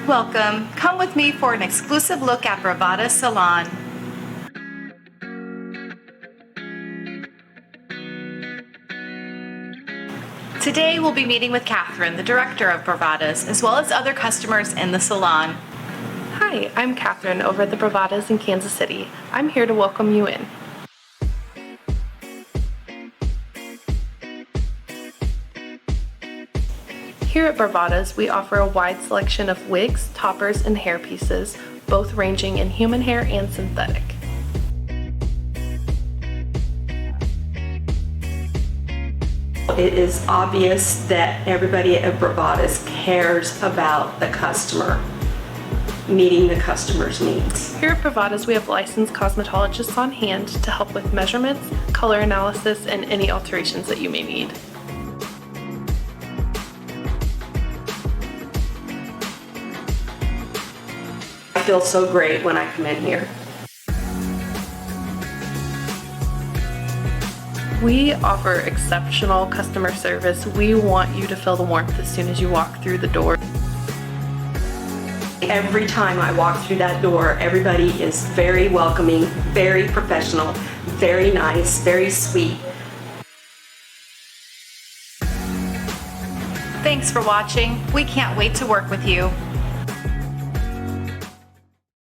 Welcome. Come with me for an exclusive look at Bravadas Salon. Today we'll be meeting with Catherine, the director of Bravadas, as well as other customers in the salon. Hi, I'm Catherine over at the Bravadas in Kansas City. I'm here to welcome you in. Here at Bravadas, we offer a wide selection of wigs, toppers, and hair pieces, both ranging in human hair and synthetic. It is obvious that everybody at Bravadas cares about the customer, meeting the customer's needs. Here at Bravadas, we have licensed cosmetologists on hand to help with measurements, color analysis, and any alterations that you may need. I feel so great when I come in here. We offer exceptional customer service. We want you to feel the warmth as soon as you walk through the door. Every time I walk through that door, everybody is very welcoming, very professional, very nice, very sweet. Thanks for watching. We can't wait to work with you.